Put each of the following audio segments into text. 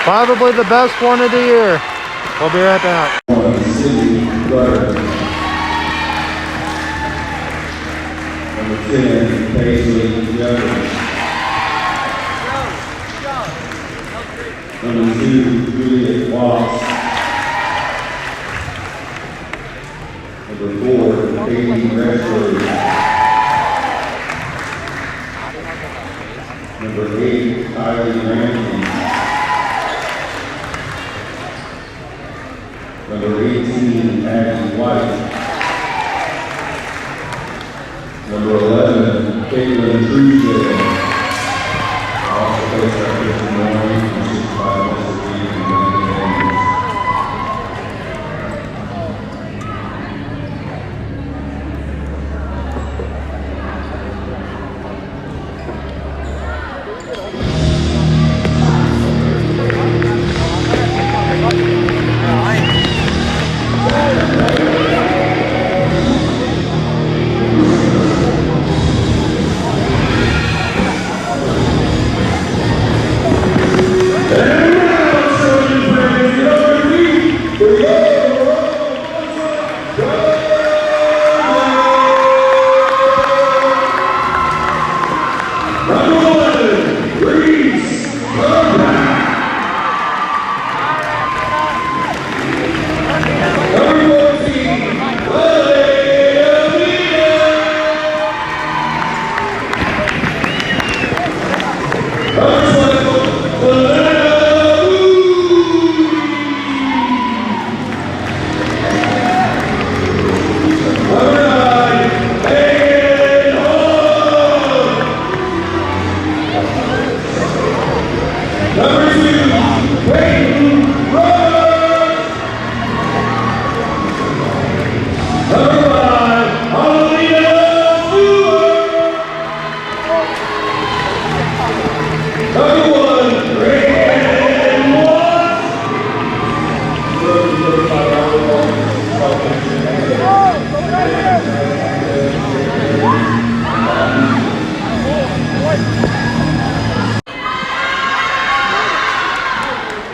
Probably the best one of the year. We'll be right back. Number 10, Paisley Jones. Number 2, Juliet Watts. Number 4, Katie Rexford. Number 8, Kylie Ramsey. Number 18, Abby White. Number 11, Caitlin Trojans. Also plays our 50 morning and 65 minutes a week and Wednesday games.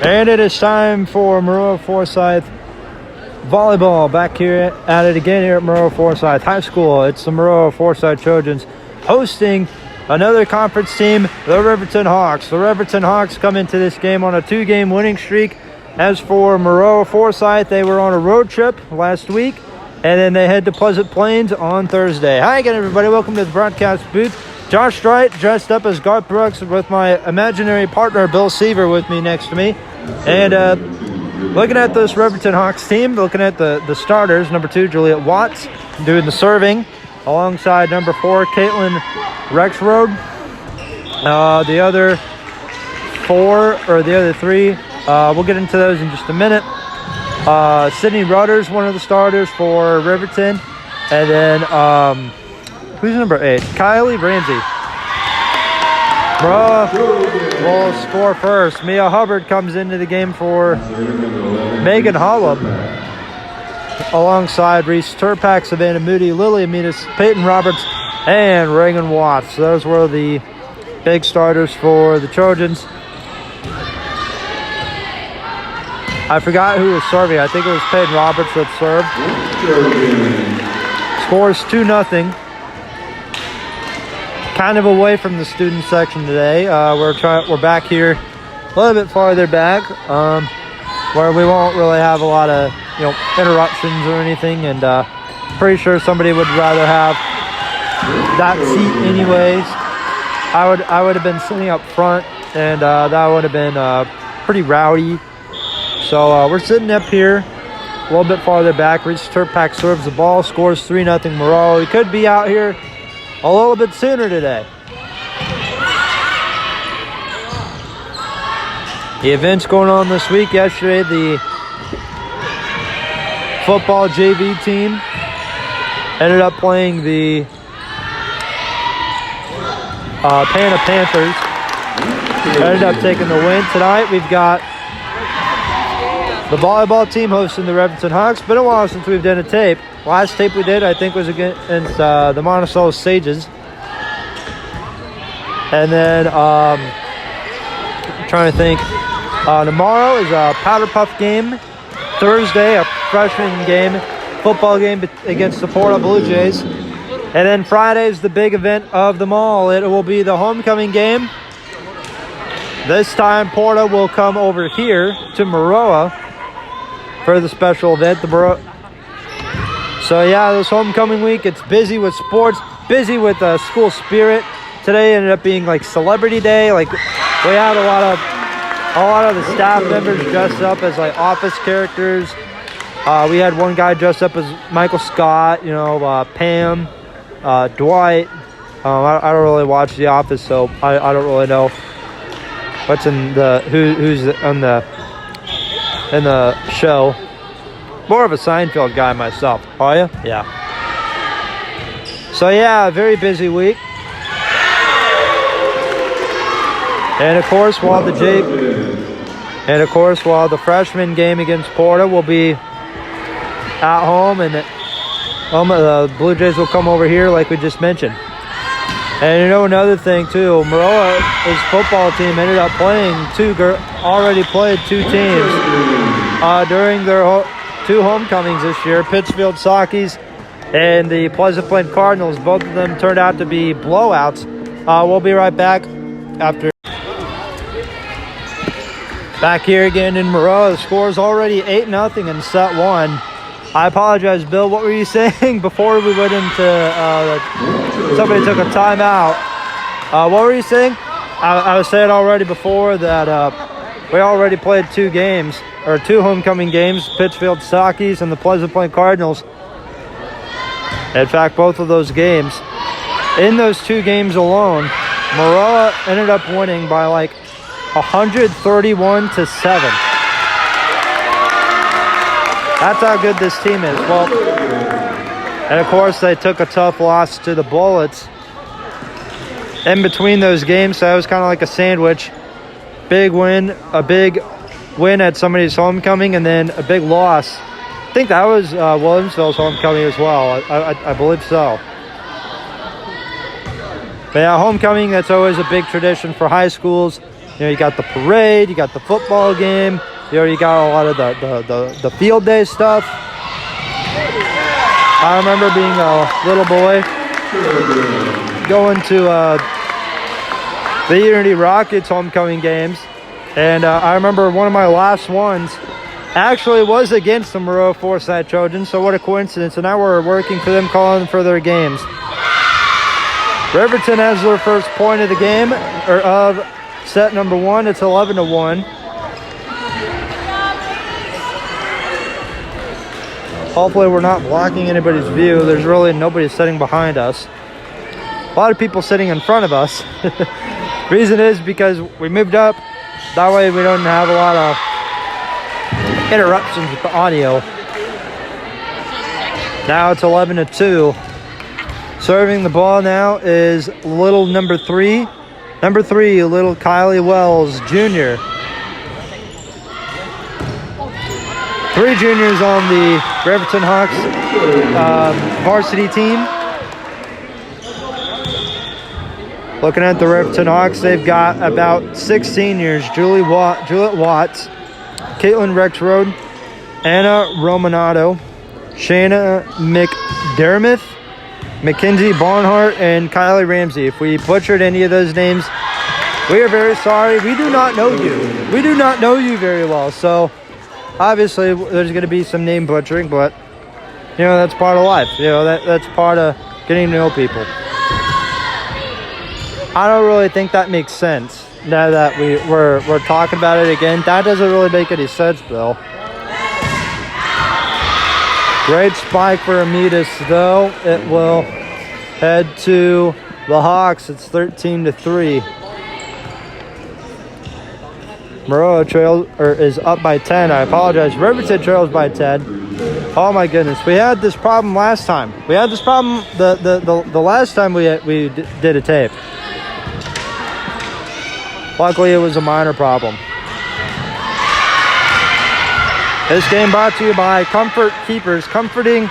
And it is time for Maroa Forsyth volleyball. Back here at it again here at Maroa Forsyth High School. It's the Maroa Forsyth Trojans hosting another conference team, the Riverton Hawks. The Riverton Hawks come into this game on a 2-game winning streak. As for Maroa Forsyth, they were on a road trip last week, and then they head to Pleasant Plains on Thursday. Hi again, everybody. Welcome to the broadcast booth. Josh Strite dressed up as Garth Brooks with my imaginary partner, Bill Seaver, with me next to me. And looking at this Riverton Hawks team, looking at the starters, number 2, Juliet Watts, doing the serving, alongside number 4, Caitlin Rexroad. The other 3, we'll get into those in just a minute. Sydney Rutter's one of the starters for Riverton. And then, who's number 8? Kylie Ramsey. Maroa will score first. Mia Hubbard comes into the game for Megan Hollum. alongside Reese Turpak, Savannah Moody, Lily Amidas, Peyton Roberts, and Reagan Watts. Those were the big starters for the Trojans. I forgot who was serving. I think it was Peyton Roberts that served. Scores 2-0. Kind of away from the student section today. We're back here a little bit farther back, where we won't really have a lot of interruptions or anything, and pretty sure somebody would rather have that seat anyways. I would have been sitting up front, and that would have been pretty rowdy. So we're sitting up here a little bit farther back. Reese Turpak serves the ball, scores 3-0 Maroa. We could be out here a little bit sooner today. The events going on this week. Yesterday, the football JV team ended up playing the Pana Panthers. Ended up taking the win. Tonight, we've got the volleyball team hosting the Riverton Hawks. Been a while since we've done a tape. Last tape we did, I think, was against the Monticello Sages. And then, I'm trying to think. Tomorrow is a Powder Puff game. Thursday, a freshman game, football game against the Porta Blue Jays. And then Friday is the big event of them all. It will be the homecoming game. This time, Porta will come over here to Maroa for the special event. So yeah, this homecoming week, it's busy with sports, busy with school spirit. Today ended up being like celebrity day. Like, we had a lot of the staff members dressed up as like office characters. We had one guy dressed up as Michael Scott, Pam, Dwight. I don't really watch The Office, so I don't really know what's in who's in the show. More of a Seinfeld guy myself. Are you? Yeah. So yeah, very busy week. And of course, while the freshman game against Porta will be at home, and the Blue Jays will come over here like we just mentioned. And another thing too, Maroa's football team ended up playing already played two teams during their two homecomings this year. Pittsfield Sockies and the Pleasant Plain Cardinals. Both of them turned out to be blowouts. We'll be right back after. Back here again in Maroa. The score is already 8-0 in set one. I apologize, Bill. What were you saying before we went into somebody took a timeout? What were you saying? I was saying already before that we already played two homecoming games, Pittsfield Sockies and the Pleasant Plain Cardinals. In fact, both of those games, in those two games alone, Maroa ended up winning by like 131-7. That's how good this team is. Well, and of course they took a tough loss to the Bullets in between those games, so it was kind of like a sandwich. A big win at somebody's homecoming, and then a big loss. I think that was Williamsville's homecoming as well. I believe so. But yeah, homecoming, that's always a big tradition for high schools. You got the parade, you got the football game, you got a lot of the field day stuff. I remember being a little boy going to the Unity Rockets homecoming games, and I remember one of my last ones actually was against the Maroa Forsyth Trojans, so what a coincidence. And now we're working for them, calling for their games. Riverton has their first point of the game, or of set number one. It's 11-1. Hopefully we're not blocking anybody's view. There's really nobody sitting behind us. A lot of people sitting in front of us. Reason is because we moved up. That way we don't have a lot of interruptions with the audio. Now it's 11-2. Serving the ball now is little number 3. Number 3, little Kylie Wells Jr. 3 juniors on the Riverton Hawks varsity team. Looking at the Riverton Hawks, they've got about 6 seniors: Juliet Watts, Caitlin Rexroad, Anna Romanato, Shayna McDermott, Mackenzie Barnhart, and Kylie Ramsey. If we butchered any of those names, we are very sorry. We do not know you. We do not know you very well. So obviously there's going to be some name butchering, but you know, that's part of life. You know, that's part of getting to know people. I don't really think that makes sense now that we're talking about it again. That doesn't really make any sense, Bill. Great spike for Amidas, though. It will head to the Hawks. It's 13-3. Maroa is up by 10. I apologize. Riverton trails by 10. Oh my goodness, we had this problem last time. We had this problem the last time we did a tape. Luckily, it was a minor problem. This game brought to you by Comfort Keepers, comforting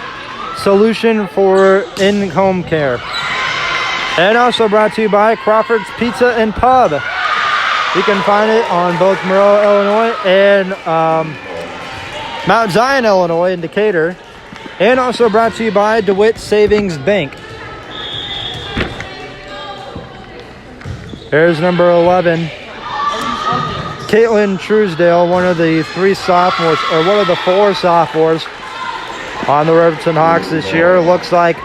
solution for in-home care. And also brought to you by Crawford's Pizza and Pub. You can find it on both Maroa, Illinois and Mount Zion, Illinois in Decatur. And also brought to you by DeWitt Savings Bank. Here's number 11. Caitlin Truesdale, one of the 4 sophomores on the Riverton Hawks this year. Looks like,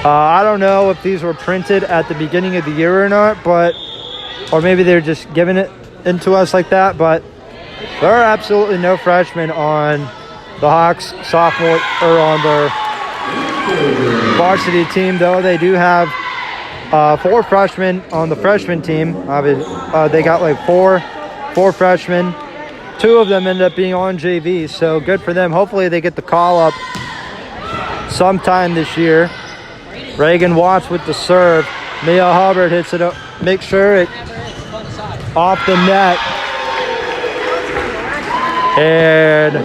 I don't know if these were printed at the beginning of the year or not, or maybe they're just giving it into us like that, but there are absolutely no freshmen on the Hawks sophomore or on their varsity team, though they do have 4 freshmen on the freshman team. They got like four freshmen. 2 of them ended up being on JV, so good for them. Hopefully they get the call up sometime this year. Reagan Watts with the serve. Mia Hubbard hits it up. Make sure it off the net. And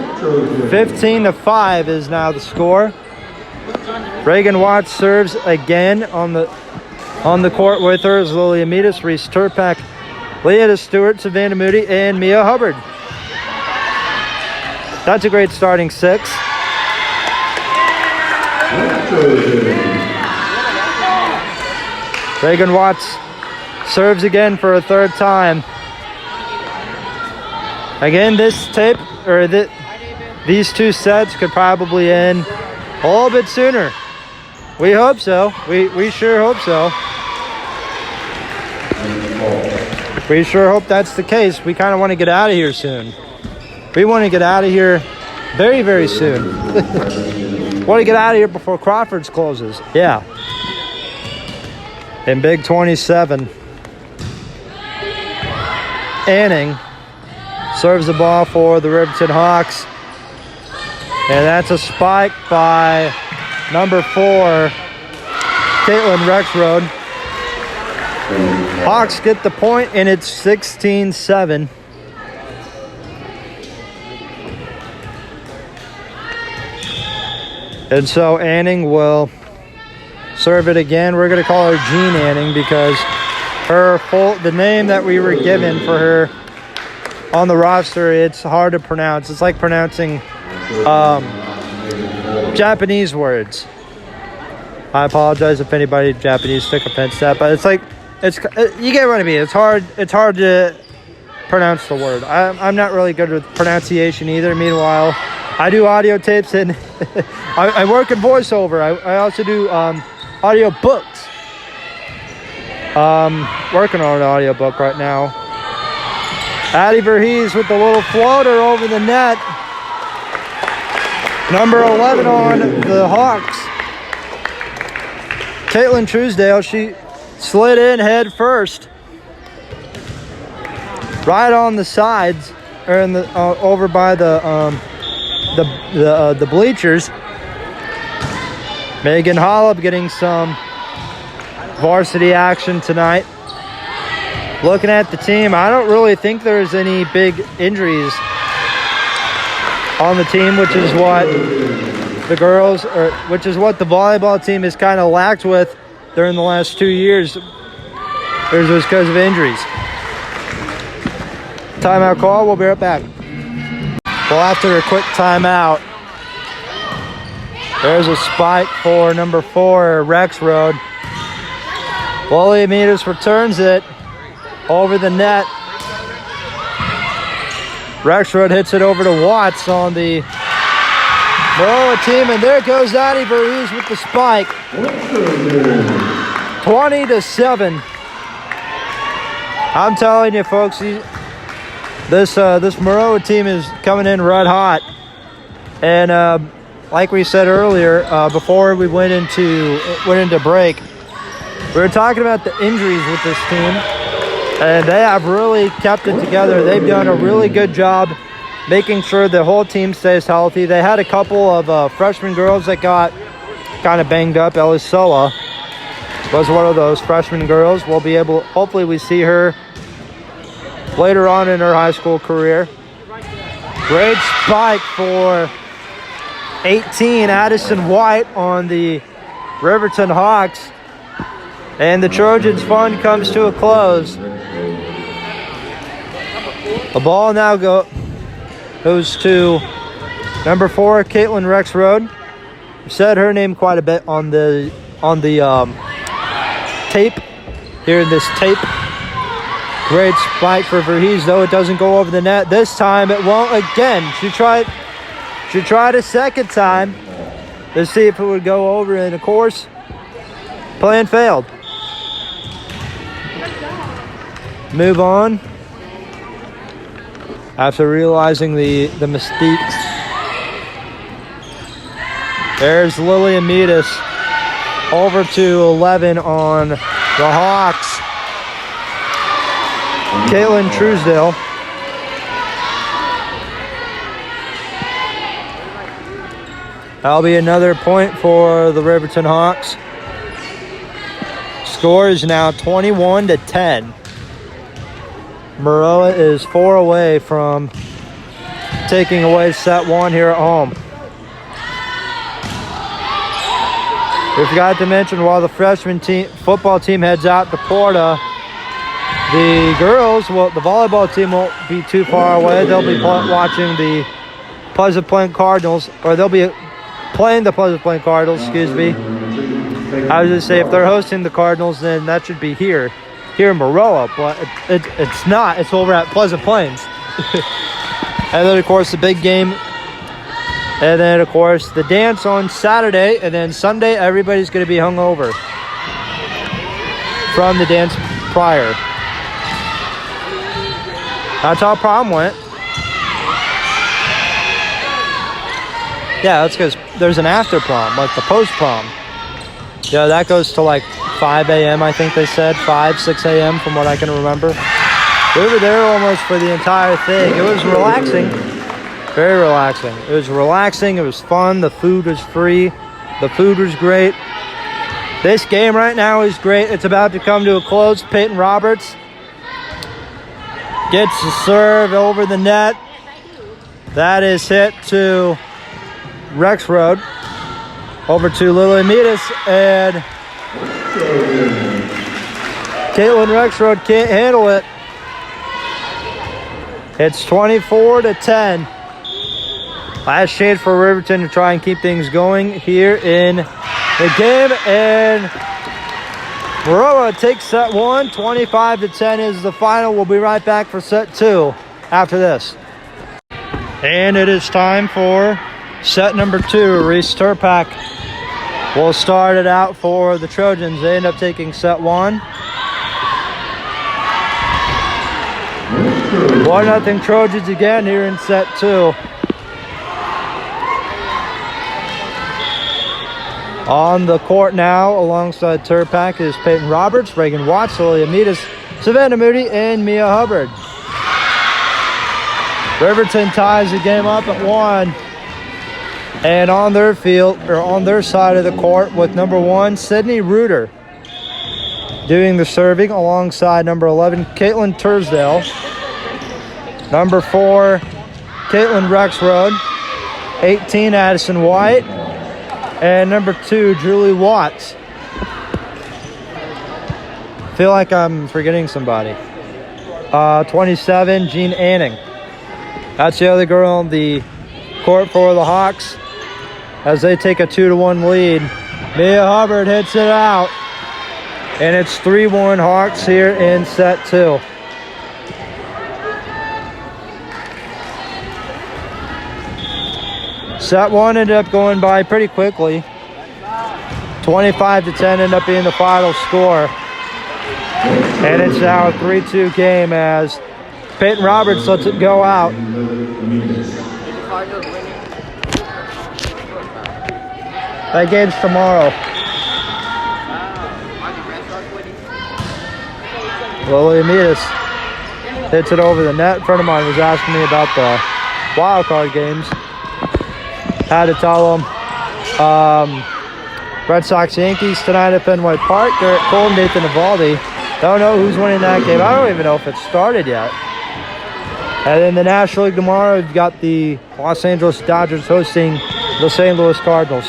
15-5 is now the score. Reagan Watts serves again on the court with her is Lily Amidas, Reese Turpak, Leah Stewart, Savannah Moody, and Mia Hubbard. That's a great starting 6. Reagan Watts serves again for a 3rd time. Again, this tape, or these 2 sets could probably end a little bit sooner. We hope so. We sure hope so. We sure hope that's the case. We kind of want to get out of here soon. We want to get out of here very, very soon. Want to get out of here before Crawford's closes. Yeah. In Big 27, Anning serves the ball for the Riverton Hawks. And that's a spike by number 4, Caitlin Rexroad. Hawks get the point, and it's 16-7. And so Anning will serve it again. We're going to call her Jean Anning because the name that we were given for her on the roster, it's hard to pronounce. It's like pronouncing Japanese words. I apologize if anybody Japanese took offense to that, but you get what I mean. It's hard to pronounce the word. I'm not really good with pronunciation either. Meanwhile, I do audio tapes and I work in voiceover. I also do audio books. Working on an audio book right now. Addie Verhees with the little floater over the net. Number 11 on the Hawks. Caitlin Truesdale, she slid in head first. Right on the sides, or in the over by the bleachers. Megan Hollop getting some varsity action tonight. Looking at the team, I don't really think there's any big injuries on the team, which is what the girls, or which is what the volleyball team has kind of lacked with during the last 2 years. It was because of injuries. Timeout call. We'll be right back. Well, after a quick timeout, there's a spike for number 4, Rex Road. Wally Amidas returns it over the net. Rexroad hits it over to Watts on the Maroa team, and there goes Addie Verhees with the spike. 20-7. I'm telling you, folks, this Maroa team is coming in red hot. And like we said earlier, before we went into break, we were talking about the injuries with this team. And they have really kept it together. They've done a really good job making sure the whole team stays healthy. They had a couple of freshman girls that got kind of banged up. Elisola was one of those freshman girls. We'll be able, hopefully we see her later on in her high school career. Great spike for 18, Addison White on the Riverton Hawks. And the Trojans fun comes to a close. The ball now goes to number 4, Caitlin Rexroad. I've said her name quite a bit on the tape, here in this tape. Great spike for Verhees, though it doesn't go over the net. This time it won't again. She tried a second time to see if it would go over, and of course, plan failed. Move on. After realizing the mistakes. There's Lily Amidas over to 11 on the Hawks. Caitlin Truesdale. That'll be another point for the Riverton Hawks. Score is now 21-10. Maroa is 4 away from taking away set 1 here at home. We forgot to mention, while the freshman football team heads out to Porta, the girls, the volleyball team won't be too far away. They'll be watching the Pleasant Plain Cardinals, or they'll be playing the Pleasant Plain Cardinals, excuse me. I was going to say, if they're hosting the Cardinals, then that should be here in Maroa, but it's not. It's over at Pleasant Plains. And then, of course, the big game. And then, of course, the dance on Saturday. And then Sunday, everybody's going to be hungover from the dance prior. That's how prom went. Yeah, that's because there's an after prom, like the post prom. Yeah, that goes to like 5 a.m. I think they said, 6 a.m. from what I can remember. We were there almost for the entire thing. It was relaxing, very relaxing. It was relaxing, it was fun, the food was free, the food was great. This game right now is great. It's about to come to a close. Peyton Roberts gets the serve over the net. That is hit to Rexroad. Over to Lily Amidas, and Caitlin Rexroad can't handle it. It's 24-10. Last chance for Riverton to try and keep things going here in the game, and Maroa takes set 1. 25-10 is the final. We'll be right back for set 2 after this. And it is time for set number 2. Reese Turpak will start it out for the Trojans. They end up taking set 1. 1-0 Trojans again here in set 2. On the court now, alongside Turpak, is Peyton Roberts, Reagan Watts, Lily Amidas, Savannah Moody, and Mia Hubbard. Riverton ties the game up at 1. And on their field, or on their side of the court, with number 1, Sydney Reuter, doing the serving alongside number 11, Caitlin Tersdale. Number 4, Caitlin Rexroad. 18, Addison White. And number 2, Julie Watts. Feel like I'm forgetting somebody. 27, Jean Anning. That's the other girl on the court for the Hawks as they take a 2-1 lead. Mia Hubbard hits it out. And it's 3-1 Hawks here in set 2. Set 1 ended up going by pretty quickly. 25-10 ended up being the final score. And it's now a 3-2 game as Peyton Roberts lets it go out. That game's tomorrow. Lily Amidas hits it over the net. A friend of mine was asking me about the wild card games. Had to tell them Red Sox Yankees tonight at Fenway Park. Garrett Cole and Nathan Evaldi. Don't know who's winning that game. I don't even know if it started yet. And then the National League tomorrow, you've got the Los Angeles Dodgers hosting the St. Louis Cardinals.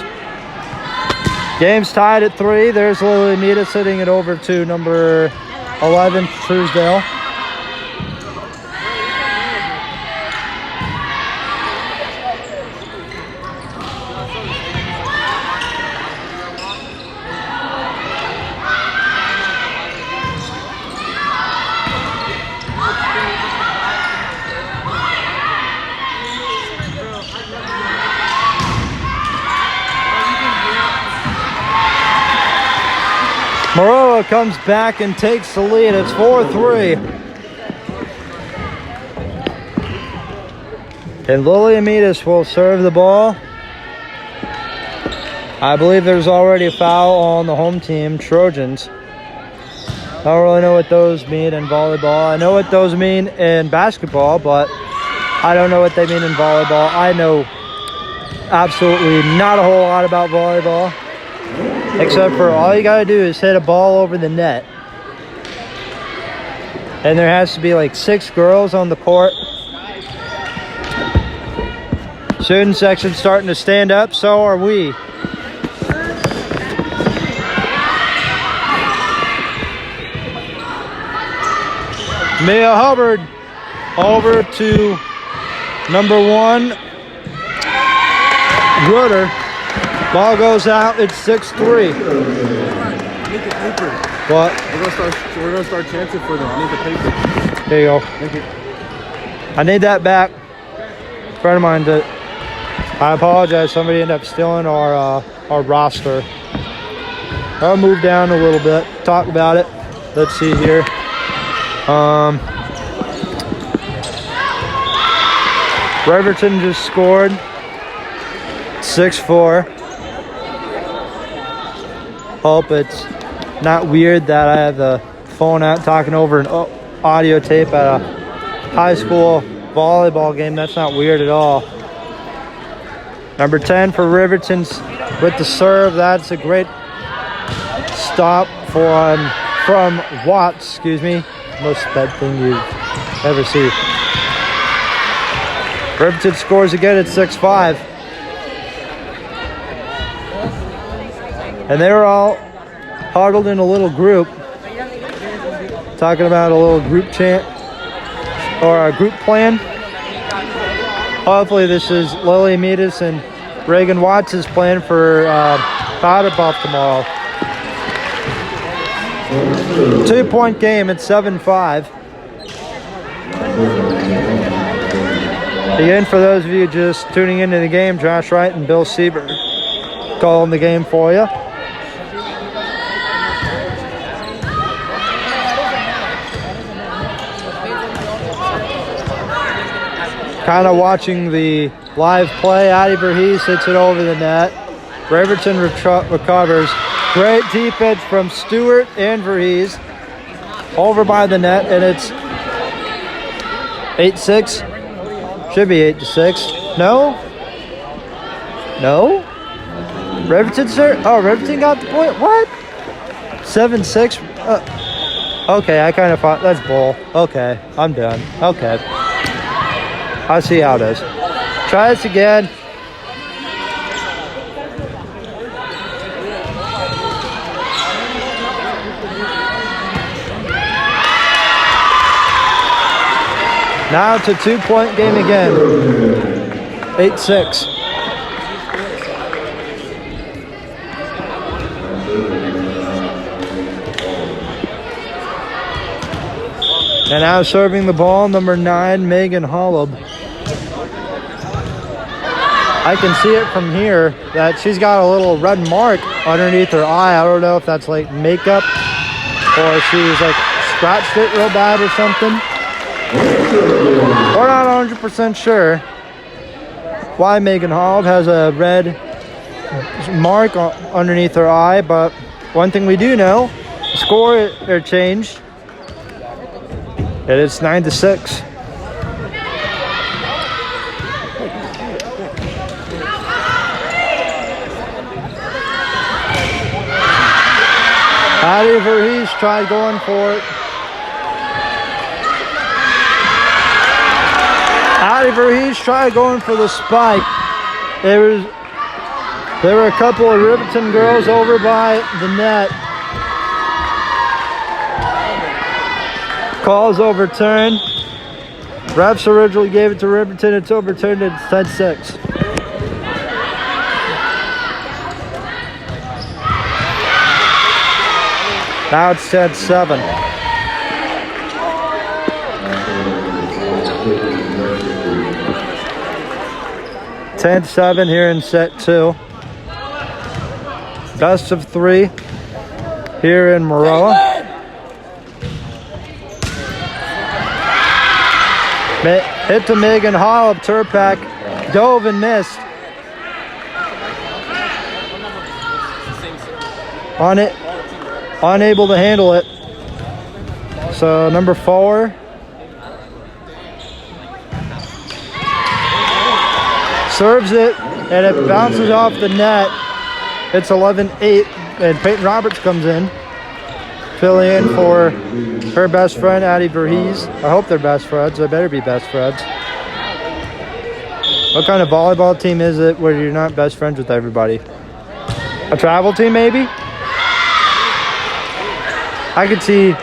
Game's tied at 3. There's Lily Amita sitting it over to number 11, Truesdale. Maroa comes back and takes the lead. It's 4-3. And Lily Amidas will serve the ball. I believe there's already a foul on the home team, Trojans. I don't really know what those mean in volleyball. I know what those mean in basketball, but I don't know what they mean in volleyball. I know absolutely not a whole lot about volleyball. Except for all you gotta do is hit a ball over the net. And there has to be like 6 girls on the court. Student section starting to stand up, so are we. Mia Hubbard over to number 1, Rooter. Ball goes out. It's 6-3. I need the paper. What? We're gonna start chancing for them. I need the paper. There you go. Thank you. I need that back. A friend of mine did. I apologize. Somebody ended up stealing our roster. I'll move down a little bit. Talk about it. Let's see here. Riverton just scored. 6-4. Hope it's not weird that I have the phone out talking over an audio tape at a high school volleyball game. That's not weird at all. Number 10 for Riverton's with the serve. That's a great stop from Watts, excuse me. Most sped thing you've ever seen. Riverton scores again at 6-5. And they were all huddled in a little group, talking about a little group chant or a group plan. Hopefully this is Lily Amidas and Reagan Watts' plan for powder puff tomorrow. 2-point game at 7-5. Again, for those of you just tuning into the game, Josh Wright and Bill Siebert calling the game for you. Kind of watching the live play. Addie Verhees hits it over the net. Riverton recovers. Great defense from Stewart and Verhees. Over by the net, and it's 8-6. Should be 8-6. No? No? Riverton, sir? Oh, Riverton got the point. What? 7-6? Okay, I kind of thought that's bull. Okay, I'm done. Okay. I see how it is. Try this again. Now it's a 2-point game again. 8-6. And now serving the ball, number 9, Megan Holub. I can see it from here that she's got a little red mark underneath her eye. I don't know if that's like makeup or she's like scratched it real bad or something. We're not 100% sure why Megan Holub has a red mark underneath her eye, but one thing we do know, the score changed. It is 9-6. Addie Verhees tried going for it. Addie Verhees tried going for the spike. There were a couple of Riverton girls over by the net. Calls overturned. Refs originally gave it to Riverton. It's overturned. It's 10-6. Now it's 10-7. 10-7 here in set 2. Best of 3 here in Maroa. Hit to Megan Holub. Turpak dove and missed. On it. Unable to handle it. So number 4. Serves it, and it bounces off the net. It's 11-8, and Peyton Roberts comes in, filling in for her best friend, Addie Verhees. I hope they're best friends. They better be best friends. What kind of volleyball team is it where you're not best friends with everybody? A travel team, maybe? I could see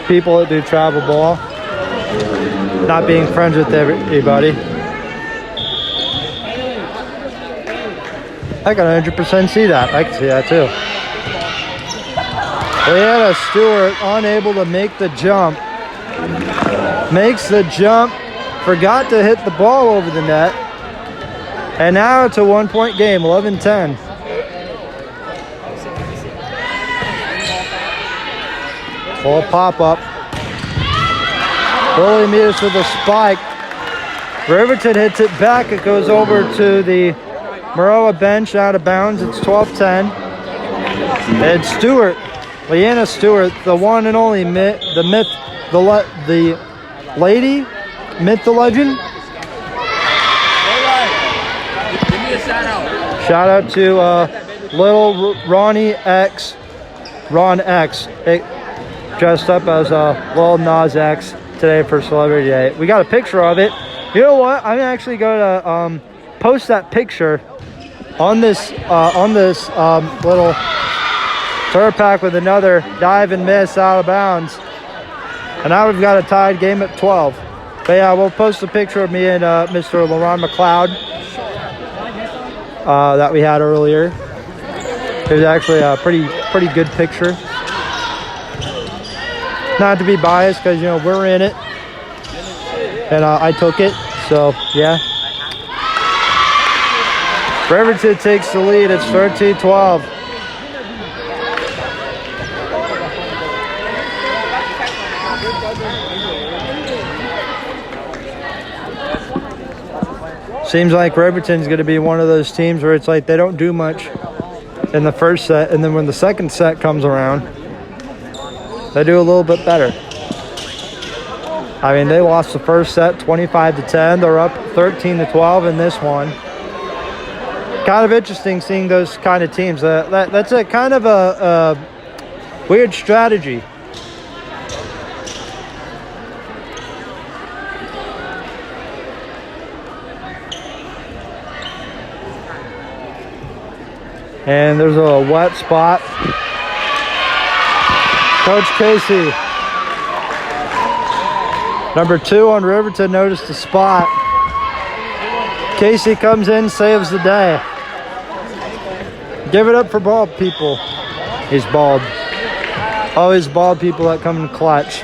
people that do travel ball not being friends with everybody. I can 100% see that. I can see that too. Leanna Stewart unable to make the jump. Makes the jump. Forgot to hit the ball over the net. And now it's a 1-point game, 11-10. Full pop-up. Lily Mears with a spike. Riverton hits it back. It goes over to the Maroa bench, out of bounds. It's 12-10. And Stewart, Leanna Stewart, the one and only myth, the lady, myth, the legend. Shout out to little Ron X, dressed up as Lil Nas X today for Celebrity Day. We got a picture of it. You know what? I'm actually going to post that picture on this little Turpak with another dive and miss out of bounds. And now we've got a tied game at 12. But yeah, we'll post a picture of me and Mr. LaRon McLeod that we had earlier. It was actually a pretty good picture. Not to be biased, because, you know, we're in it. And I took it, so, yeah. Riverton takes the lead. It's 13-12. Seems like Riverton's going to be one of those teams where it's like they don't do much in the first set, and then when the second set comes around, they do a little bit better. I mean, they lost the first set 25-10. They're up 13-12 in this one. Kind of interesting seeing those kind of teams. That's a kind of a weird strategy. And there's a wet spot. Coach Casey Number 2 on Riverton noticed the spot. Casey comes in, saves the day. Give it up for bald people. He's bald. Always bald people that come in clutch.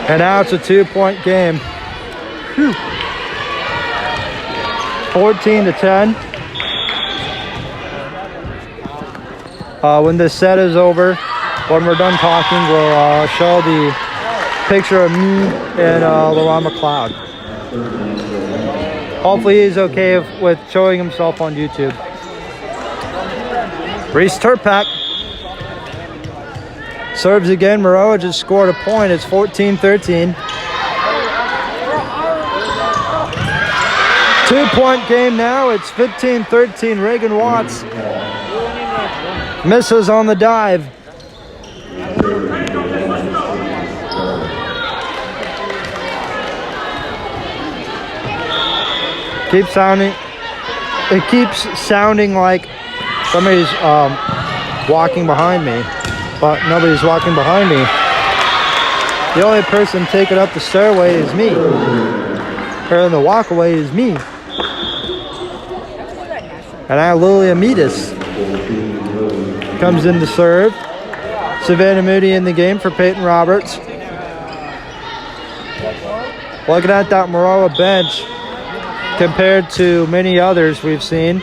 And now it's a 2-point game. 14-10. When this set is over, when we're done talking, we'll show the picture of me and LaRon McLeod. Hopefully he's okay with showing himself on YouTube. Reese Turpak serves again. Maroa just scored a point. It's 14-13. 2-point game now. It's 15-13. Reagan Watts misses on the dive. It keeps sounding like somebody's walking behind me, but nobody's walking behind me. The only person taking up the stairway is me, or the walkway is me. And now Lily Amidas comes in to serve. Savannah Moody in the game for Peyton Roberts. Looking at that Maroa bench, compared to many others we've seen,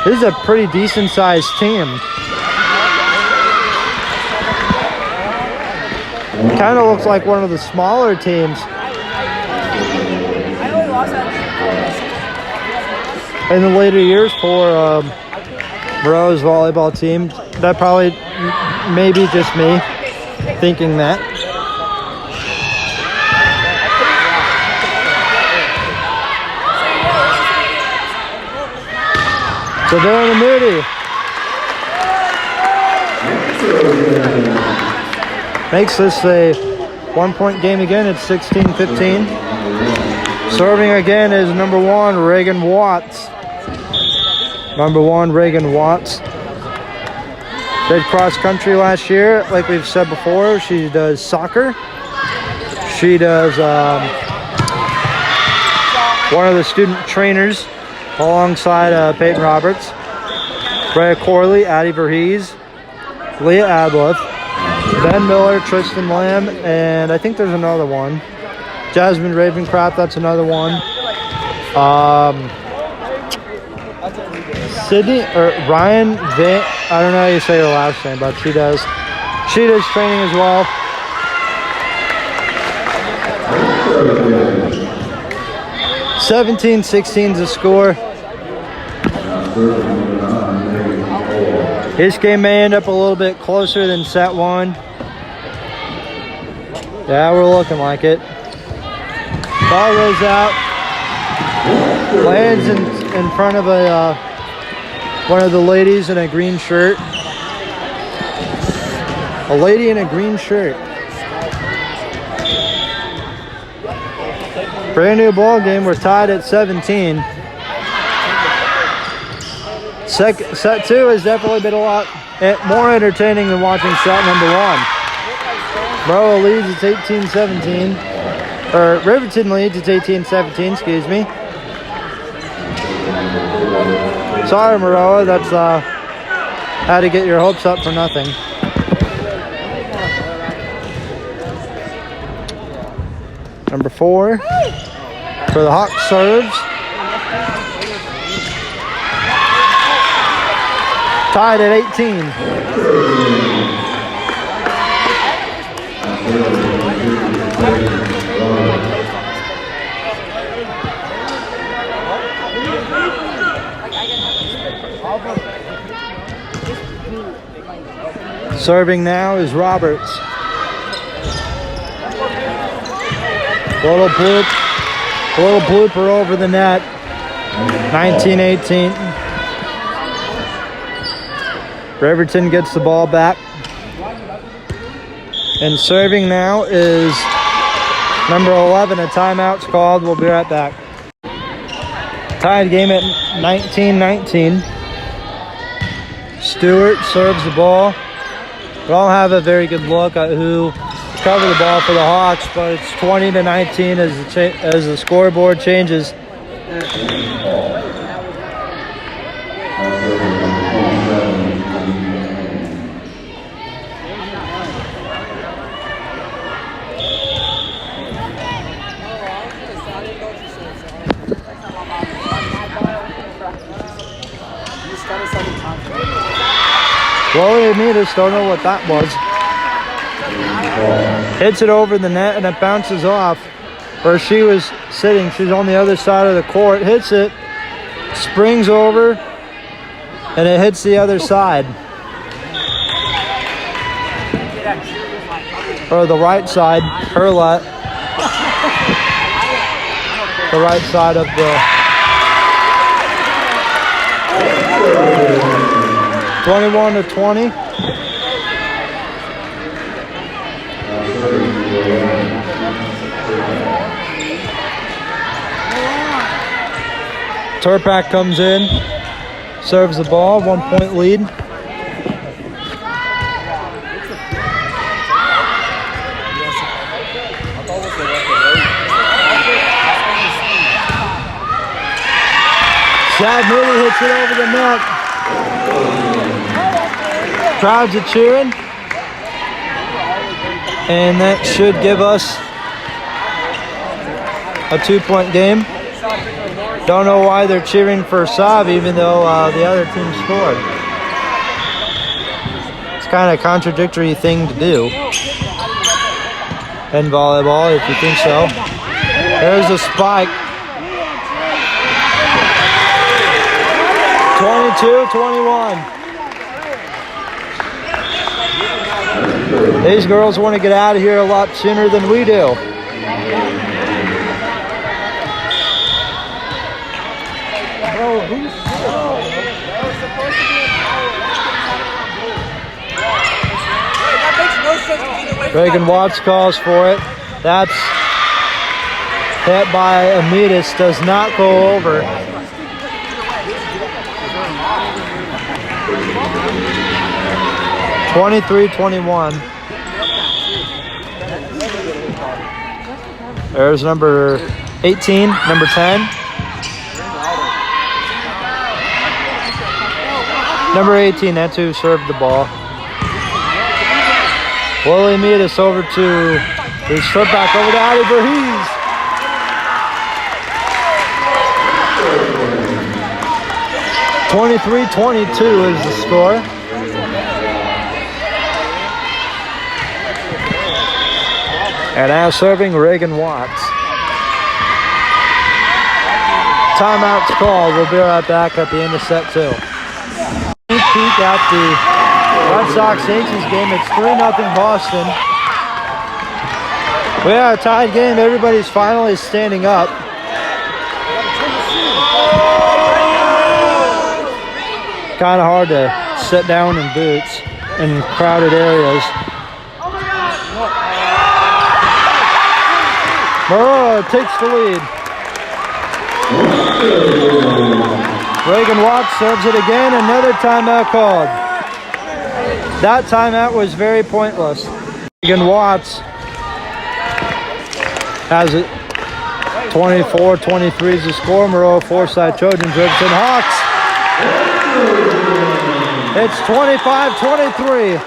this is a pretty decent sized team. Kind of looks like one of the smaller teams in the later years for Maroa's volleyball team. That probably maybe just me thinking that. Savannah Moody makes this a 1-point game again. It's 16-15. Serving again is number 1, Reagan Watts. Number 1, Reagan Watts. Did cross country last year. Like we've said before, she does soccer. She does one of the student trainers alongside Peyton Roberts, Brea Corley, Addie Verhees, Leah Adloff, Ben Miller, Tristan Lamb, and I think there's another one. Jasmine Ravencraft, that's another one. Sydney or Ryan Van, I don't know how you say her last name, but she does training as well. (17-16) the score. This game may end up a little bit closer than set 1. Yeah, we're looking like it. Ball goes out, lands in front of one of the ladies in a green shirt. A lady in a green shirt. Brand new ball game. We're tied at 17. Set 2 has definitely been a lot more entertaining than watching set number 1. Maroa leads, it's 18-17. Or Riverton leads, it's 18-17, excuse me. Sorry, Maroa, that's had to get your hopes up for nothing. Number 4 for the Hawks serves. Tied at 18. Serving now is Roberts. Little blooper over the net. 19-18. Riverton gets the ball back. And serving now is number 11. A timeout's called. We'll be right back. Tied game at 19-19. Stewart serves the ball. We don't have a very good look at who covered the ball for the Hawks, but it's 20-19 as the scoreboard changes. Well, Amidas, don't know what that was. Hits it over the net and it bounces off where she was sitting. She's on the other side of the court. Hits it, springs over, and it hits the other side. Or the right side, her left. The right side of the 21-20. Turpak comes in, serves the ball, 1 point lead. Sad Moody hits it over the net. Crowds are cheering. And that should give us a 2-point game. Don't know why they're cheering for Sav even though the other team scored. It's kind of a contradictory thing to do in volleyball if you think so. There's a spike. 22-21. These girls want to get out of here a lot sooner than we do. Reagan Watts calls for it. That's hit by Amidas, does not go over. (23-21). There's number 18, number 10. Number 18, that's who served the ball. Willie Amidas over to his foot back over to Ali Verhees. (23-22) is the score. And now serving Reagan Watts. Timeout's called. We'll be right back at the end of set 2. Peek at the Red Sox Yankees game. It's 3-0 Boston. We have a tied game. Everybody's finally standing up. Kind of hard to sit down in boots in crowded areas. Maroa takes the lead. Reagan Watts serves it again. Another timeout called. That timeout was very pointless. Reagan Watts has it. 24-23 is the score. Maroa Forsyth Trojans, Riverton Hawks. It's 25-23.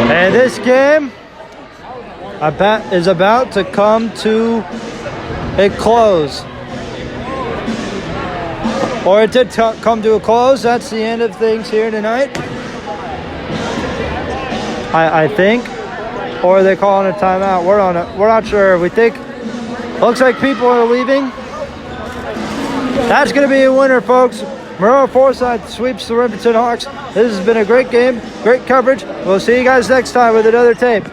And this game is about to come to a close. Or it did come to a close. That's the end of things here tonight. I think. Or are they calling a timeout? We're not sure. We think. Looks like people are leaving. That's going to be a winner, folks. Maroa Forsyth sweeps the Riverton Hawks. This has been a great game, great coverage. We'll see you guys next time with another tape.